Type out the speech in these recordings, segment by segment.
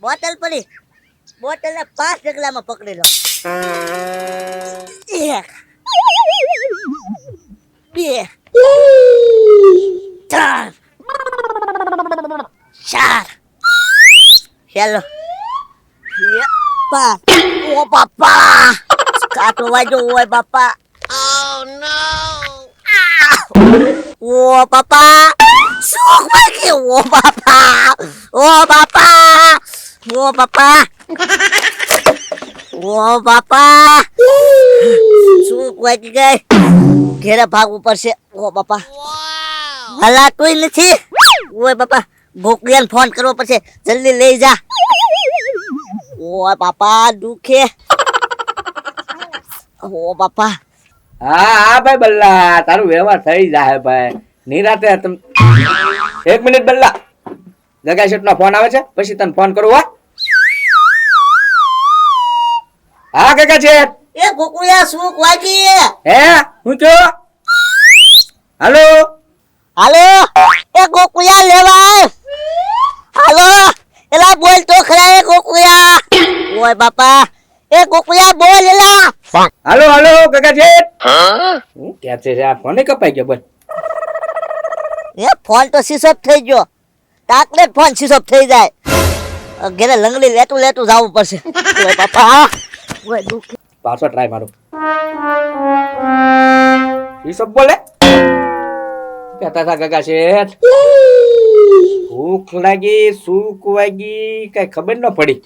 Bottle પડી, bottle ને 5 ડગલામાં પકડી લો. 1 2 3 4 હેલો ઓ બાપા કાટો વાજો ઓય બાપા. ઓ બાપા શું વાગે ઓ બાપા ઓ બાપા ઓ બાપા ઓ બાપા શું વાગી ગઈ ઘેરા ભાગવું પડશે. ઓ બાપા હલાતું નથી. ઓય બાપા ગોકિયાને ફોન કરવો પડશે, જલ્દી લઈ જા. ઓ બાપા દુખે. ઓ બાપા હા ભાઈ બલ્લા, તારું વ્યવહાર થઈ જાય ભાઈ નિરાતે. એક મિનિટ બલ્લા, ગગા શેઠ નો ફોન આવે છે, પછી તને ફોન કરું. હા ગગા શેઠ. એ ગોકુળિયા શું વાગી હે હું છો? હાલો હાલો એ ગોકુળિયા લેવાય. હાલો એલા બોલ તો ખરા એ ગોકુળિયા. ઓય બાપા એ ગોકુળિયા બોલ એલા. હાલો હાલો ગગા શેઠ. હું ક્યાં છે આ ફોન કપાઈ ગયો. બોલ. એ ફોન તો સ્વિચ ઓફ થઈ ગયો. તાકલે ફોન સ્વિચ ઓફ થઈ જાય. ઘરે લંગડી લેતું લેતું જવું પડશે. ઓય બાપા ઓય દુખ. પાછો ટ્રાય મારો. ઈ સબ બોલે કહેતા હતા ગગા શેઠ ભૂખ લાગી, સૂક વાગી, કઈ ખબર ન પડી.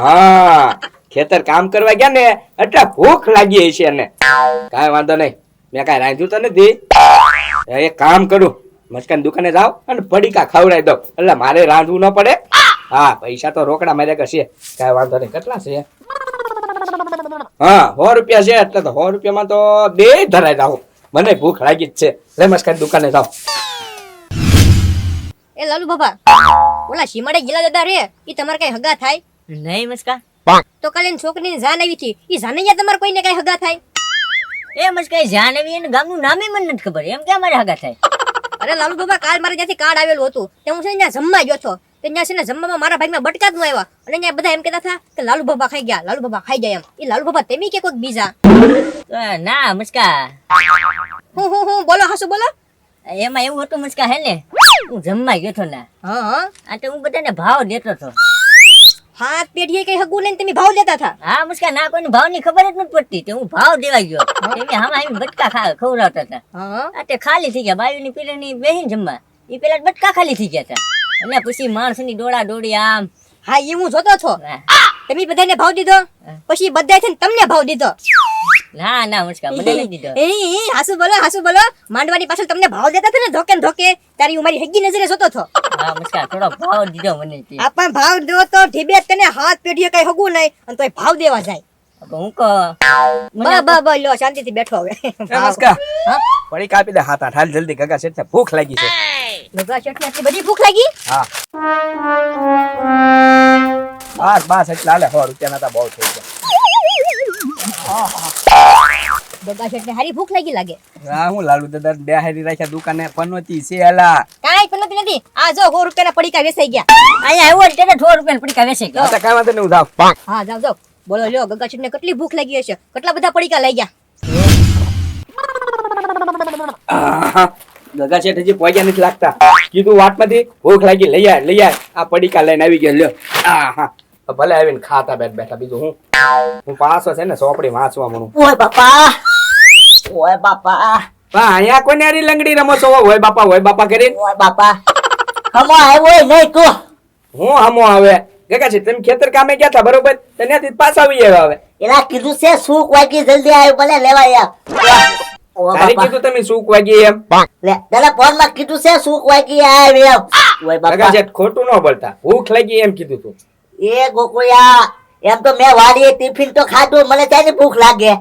હા ખેતર કામ કરવા ગયા ને એટલે ભૂખ લાગી છે ને. કાંઈ વાંધો નહીં, મેં કાંઈ રાંધ્યું તો નથી. એક કામ કરું, મસ્કાન દુકાને જાવ અને પડીકા ખવડાવી દઉં એટલે મારે રાંધવું ન પડે. હા પૈસા તો રોકડા માર્યા કરશે, કાંઈ વાંધો નહીં. કેટલા છે? હા 100 રૂપિયા છે, એટલે તો 100 રૂપિયામાં તો 2 ધરાઈ જાવ. મને ભૂખ લાગી જ છે. લે મસ્કાન દુકાને જાવ. એ લાલુ બાપા, ઓલા શીમાડે ગીલા દાદા રે, ઈ તમારે કઈ હગા થાય? નહીં મસ્કા. તો કાલે એની છોકરીની જાન આવી હતી, ઈ જાનૈયા તમારે કોઈને કઈ હગા થાય? એ મસ્કા જાનવી એને ગામનું નામે મને નથી ખબર, એમ કે અમારે હગા થાય. અરે લાલુ બાપા, કાલ મારે ત્યાંથી કાર્ડ આવેલું હતું, તે હું છે ને ત્યાં જમવા ગયો છો. તે ત્યાં છે ને જમવામાં મારા ભાગમાં બટકા જ ન આવ્યા, અને ત્યાં બધા એમ કહેતા હતા કે લાલુ બાપા ખાઈ ગયા, લાલુ બાપા ખાઈ ગયા. એમ એ લાલુ બાપા તેમી કે કોઈક બીજા? ના મસ્કા, હું બોલો હાસુ બોલો. એમાં એવું હતું મસ્કા, હે ને હું જમવા ગયો હતો ને, હા આ તો હું બધાને ભાવ દેતો હતો. હાથ પેઢીએ કઈ હગું લઈને તમે ભાવ દેતા હતા? હા મસ્કા, ના કોઈને ભાવની ખબર જ નથી પડતી, તે હું ભાવ દેવા ગયો. તેમે હામાં બટકા ખવડાવતા હતા. આ તે ખાલી થઈ ગયા, બાયુની પીરની બેહીને જમવા, ઈ પેલા બટકા ખાલી થઈ ગયા હતા. અને પછી માણસની દોડા દોડી આમ. હા એ હું જોતો છો. તમે બધાને ભાવ દીધો, પછી બધા છે ને તમને ભાવ દીધો? ના ના મસ્કા, મને નથી દીધો. હાસુ બોલો. માંડવાની પાછળ તમને ભાવ દેતા હતા ને ધોકે ને ધોકે, તારી હું મારી હગી નજરે જોતો છો. હા મસ્કા, થોડો ભાવ દીધો મને. આપણ ભાવ દો તો ઢીબે તને હાથ પેઢીએ કઈ હગું નહીં, અને તોય ભાવ દેવા જાય. હું કહો બસ લો શાંતિથી બેઠો હવે. નમસ્કાર. પડી કાપી દે હાથ હાલ જલ્દી, ગગા શેઠને ભૂખ લાગી છે. ગગા શેઠને આટલી બધી ભૂખ લાગી? હા બસ એટલે હાલે 100 રૂપિયાના તો બહુ થઈ ગયા. ગગા શેઠને હારી ભૂખ લાગી લાગે. હા હું લાલુ દાદા બેહારી રાખ્યા દુકાને, પનોતી છે એલા. કાંઈ પણ નથી. આ જો 100 રૂપિયાના પડીકા વેચાઈ ગયા. અહીંયા આવ્યો એટલે 100 રૂપિયાના પડીકા વેચાઈ ગયા. કાંઈ વાંધો નહીં, હું જાઉં. હા જાવ. બોલો લ્યો, ગગા શેઠને કેટલી ભૂખ લાગી હશે, કેટલા બધા પડીકા લઈ ગયા. ગગા શેઠ હજી પહોંચ્યા નથી લાગતા. કીધું વાટમાંથી ભૂખ લાગી, લઈ આય. આ પડીકા લઈને આવી ગયા. લ્યો ભલે આવીને ખાતા બેઠા. બીજું હું પાછો છે ને સોપડી વાંચવા મળું. ઓય બાપા અહીંયા કોને આરી લંગડી રમો છો? હોય બાપા કરીને. ઓય બાપા હમો આવ્યો નહીં તું. હું હમો આવે ગગા શેઠ, તમે ખેતર કામે ગયા હતા બરોબર, ત્યાંથી પાછા આવી આવ્યા. હવે એલા કીધું છે સૂક વાગી જલ્દી આવ્યો, ભલે લેવા યાર. તારી કીધું તમે સૂક વાગી એમ. લે તારા ફોન માં કીધું છે સૂક વાગી આવ્યો. ઓય ગગા બાપા શેઠ ખોટું ન બોલતા, ભૂખ લાગી એમ કીધું તું. એ ગોકુળિયા એમ તો મેં વાડીએ ટિફિન તો ખાધું, મને ત્યાંની ભૂખ લાગે.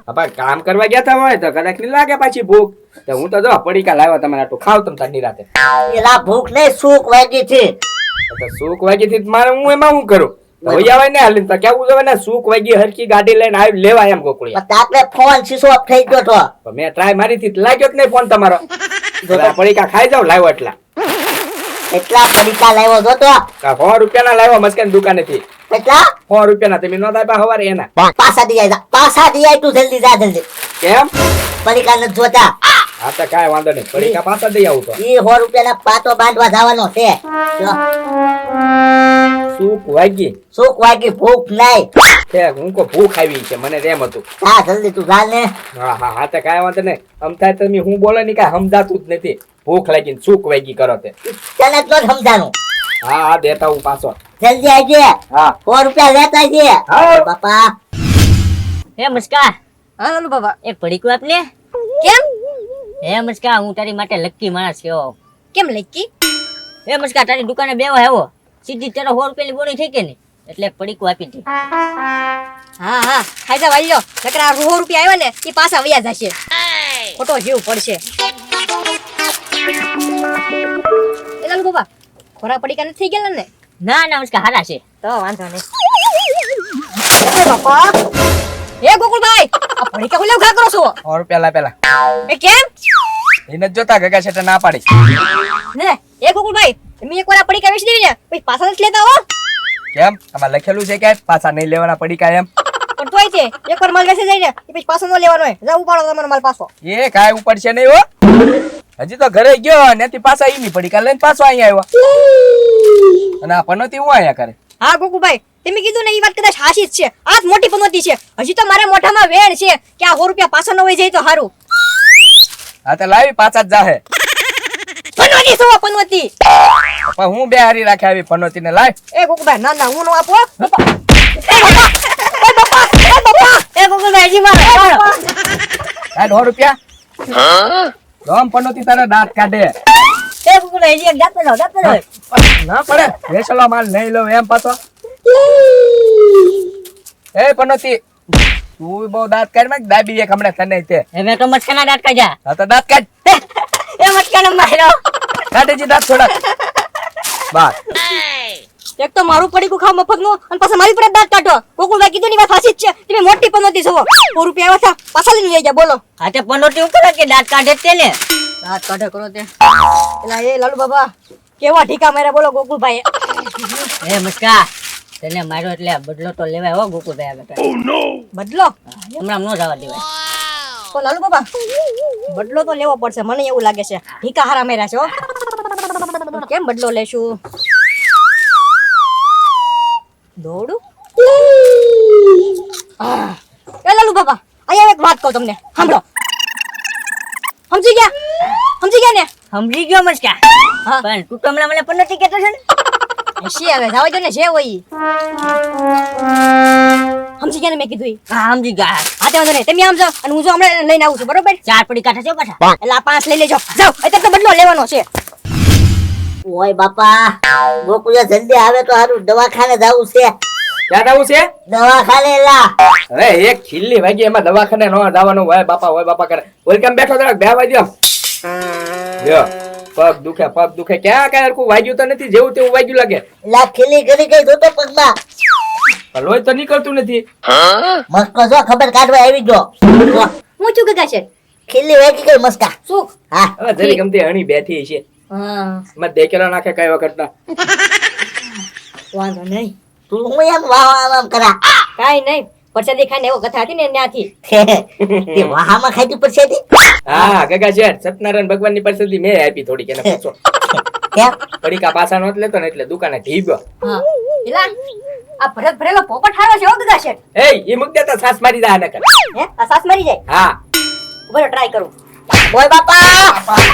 બાપા કામ કરવા ગયા હતા હોય તો કદાચ ની લાગે પાછી ભૂખ. તો હું તો જો પડીકા લાવ્યો તમારે આટલું ખાવ તમ તાર નિરાતે. એલા ભૂખ નહીં, સૂક વાગી છે. તો સૂક વાગી થી મારે હું એમાં શું કરું? હોય ને હાલીને તો કેવું જોવે ને, સૂક વાગી હરકી ગાડી લઈને આવી લેવા એમ ગોકુળિયા. તાપલે ફોન શીશો ઓફ થઈ ગયો તો. મેં ટ્રાય મારી થી લાગ્યો જ નહીં ફોન તમારો. પડીકા ખાઈ જાવ લાવ્યો એટલા. કેટલા પડીકા લાવ્યો જો તો 100 રૂપિયાના લાવ્યો મસ્કાન દુકાનેથી. કેટલા 100 રૂપિયાના તમે નો દાબા હવારે એના. પાછા દી આય પાછા દી આય તું જલ્દી જા જલ્દી કેમ? પડીકા નથી જોતા હા તો કાંઈ વાંધો નહીં. પડીકા પાછા દઈ આવું તો. ઈ 100 રૂપિયાના પાતો બાંધવા જવાનો છે જો, સૂક વાગી. સુખ વાગી ભૂખ નહીં છે હું કો ભૂખ આવી છે મને તેમ હતું. જા જલ્દી તું જા ને હા હા હા તો કાંઈ વાંધો નહીં. અમથા તમે હું બોલે ની કાંઈ સમજાતું જ નથી. ભૂખ લાગીને સૂક વાગી કરો તે. તને જ ન સમજાનું હા હા દેતા હું પાછો. જલ્દી આવજે હા 100 રૂપિયા લેતા આવજે હા. બાપા હે મુસ્કા, હા લાલુ બાબા એક પડીકું આપને. કેમ હે મુસ્કા, હું તારી માટે લક્કી માણસ કેવો. કેમ લઈકી હે મુસ્કા, તારી દુકાને બેવા આવ્યો, સીધી તારો 100 રૂપિયાની બોણી થઈ કે નહીં, એટલે પડીકું આપી દી. હા હા ખાઈ જા વાલ્યો નકરા 100 રૂપિયા આવ્યા ને એ પાછા વયા જશે ખોટો જીવ પડશે એ લાલુ બાબા ખોરા પડીકા નથી થઈ ગયેલા ને ના ના મુસ્કા, હારા છે. તો વાંધો નહીં એ બાપા એ ગોકુળભાઈ આ પડીકા ખોલ્યા ઘા કરો છો 100 રૂપિયા લા પેલા. એ કેમ એને જ જોતા ગગા છે ના પાડી. ને એ ગોકુળભાઈ તમે એકવાર આ પડીકા વેચી દેવી ને પછી પાછા નથી લેતા હો કેમ આમાં લખેલું છે કે પાછા નહીં લેવાના પડીકા એમ? પણ તોય છે એકવાર માલ વેચી જાય ને એ પછી પાછો ન લેવાનો હોય જા ઉપાડો તમારો માલ પાછો એ કાંઈ ઉપડશે નહીં હો. હજી તો ઘરે ગયો ત્યાંથી પાછા ઈ ની પડીકા લઈને પાછો અહીંયા આવ્યો. અને આ પનોતી હું અહીંયા કરે. હા ગોકુભાઈ તમે કીધું ને એ વાત કદાચ હાચી જ છે આ જ મોટી પનોતી છે હજી તો મારા મોઢામાં વેણ છે કે આ 100 રૂપિયા પાછા ન હોય જાય તો સારું હા તો લાવી પાછા જ જાહે. પનોતી છો પનોતી પણ હું બે હારી રાખે આવી પનોતી ને લાય. એ ગોકુભાઈ ના ના હું નો આપો એ બાપા એ ગોકુળભાઈ, હજી મારો, મારો. આ 100 રૂપિયા લોમ પનોતી તારા દાંત કાઢે. એ ગોકુળભાઈ, હજી એક દાંત પેલો, દાંત પેલો. ના પડે વેચેલો માલ નહીં લઉં એમ પાછો. એ પનોતી તું બહુ દાંત કાઢ માં દાબી એક હમણાં તને તે. એ મેં તો મસ્કાના દાંત કાઢ્યા. હા તો દાંત કાઢ. એ મસ્કાનો માર્યો. કાઢે જી દાંત થોડા. બસ એક તો મારું પડીકું ખાવ મફત નું અને પાછા મારી પર દાંત કાઢો ગોકુળભાઈ કીધું ની વાત સાચી જ છે તમે મોટી પનોતી છો 100 રૂપિયા આવ્યા હતા પાછા લઈને લઈ જા બોલો હા તે પનોતી ઉપર કે દાંત કાઢે જ તે ને. દાંત કાઢે કરો તે એલા એ લાલુ બાબા કેવા ઢીકા માર્યા બોલો ગોકુળભાઈ એ મુસ્કા, તને માર્યો એટલે બદલો તો લેવાય હો ગોકુળભાઈ આ બેટા. બદલો હમણાં નો જવા દેવાય. તો લાલુ બાબા બદલો તો લેવો પડશે મને એવું લાગે છે ઢીકા હારા માર્યા છે હો તો કેમ બદલો લેશું દોડું એ લાલુ બાબા અહીંયા એક વાત કહું તમને સાંભળો સમજી ગયા ને સમજી ગયો મુસ્કા, હા પણ તું તો હમણાં મને પનોતી કહેતો છે ને. શી હવે જાવા દો ને જે હોય ઈ. સમજી ગયા ને મેં કીધું ઈ? હા સમજી ગયા. હા તે વાંધો નહીં તમે આમ જાઓ અને હું જો હમણાં લઈને આવું છું બરોબર 4 પડીકા થશે પાછા. એટલે આ 5 લઈ લેજો જાઓ અત્યારે તો બદલો લેવાનો છે ઓય બાપા ગોકુળિયા જલ્દી આવે તો હારું દવાખાને જવું છે ક્યાં જવું છે? દવાખાને લા અરે એક ખીલ્લી વાગી એમાં દવાખાને ન જવાનું હોય બાપા કરે. વેલકમ બેઠો જરાક બે વાગ્યો. લ્યો પગ દુખે ક્યાં કાંઈ હરખું વાગ્યું તો નથી જેવું તેવું વાગ્યું લાગે. લા ખીલી કરી ગઈ જોતો પગમાં પણ લોહી તો નીકળતું નથી. મસ્કો જો ખબર કાઢવા આવી ગયો જો, હું છું ગગા છે ખીલી વાગી ગઈ મસ્કા શું હા હવે જરી ગમતી હણી બેઠી છે. હા મત દેખેલો નાખે કઈ વખત ના. વાંધો નહીં તું હું એમ વાહ આમ કરા કાઈ નહીં પરસાદી ખાઈને એવો કથા હતી ને ત્યાંથી તે વાહામાં ખાધી પરસેદી હા ગગા શેઠ સત્યનારાયણ ભગવાન ની પરિસ્થિતિ મેં આપી થોડીક એને પૂછો. કેમ પડીકા પાછા નહોત લેતો ને એટલે દુકાને ઢીબ્યો. હા એલા આ ભરેલો પોપટ હારો છે હો ગગા છે એ ઈ મુક દેતા સાસ મારી દા નકર. હે આ સાસ મરી જાય હા બરો ટ્રાય કરું ઓય બાપા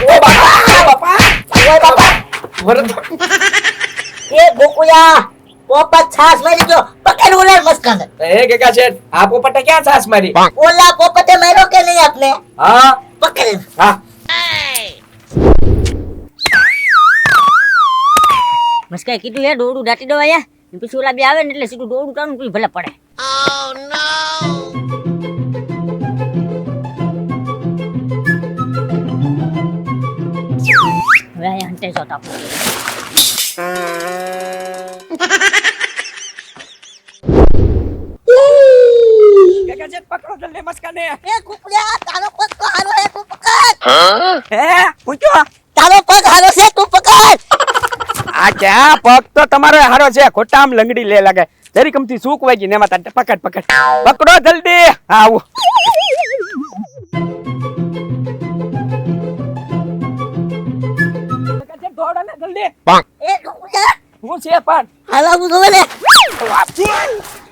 ઓ બાપા ઓય બાપા વરદ એ ગોકુળિયા પોપટ છાસ મારી ગયો પકડ ઓલા મસ્કાને એ ગગા શેઠ આ પોપટે ક્યાં સાસ મારી? ઓલા પોપટે માર્યો કે નહીં આપને હા પકડ હા મુસ્કાએ કીધું હે દોડું દાટી દો આયા, પછી ઓલા બે આવે ને એટલે સીધું દોડું તાનું પછી ભલે પડે. હવે આયા હંતે જો તાપ. ગગા શેઠ પકડો જલ્દી મસ્કાને. એ ગોકુળિયા તારો પગ તો હારો હે તું પકડ હે પૂછો તારો પગ હારો છે તું પકડ આ ક્યાં પગ તો તમારો હારો છે ખોટા આમ લંગડી લે લાગે જરી કમથી સૂકવાઈ ગઈ ને એમાં તારે પકડો જલ્દી હા આવું દોડો ને જલ્દી એ હું છે પણ હાલા હું જોવે ને વાપસી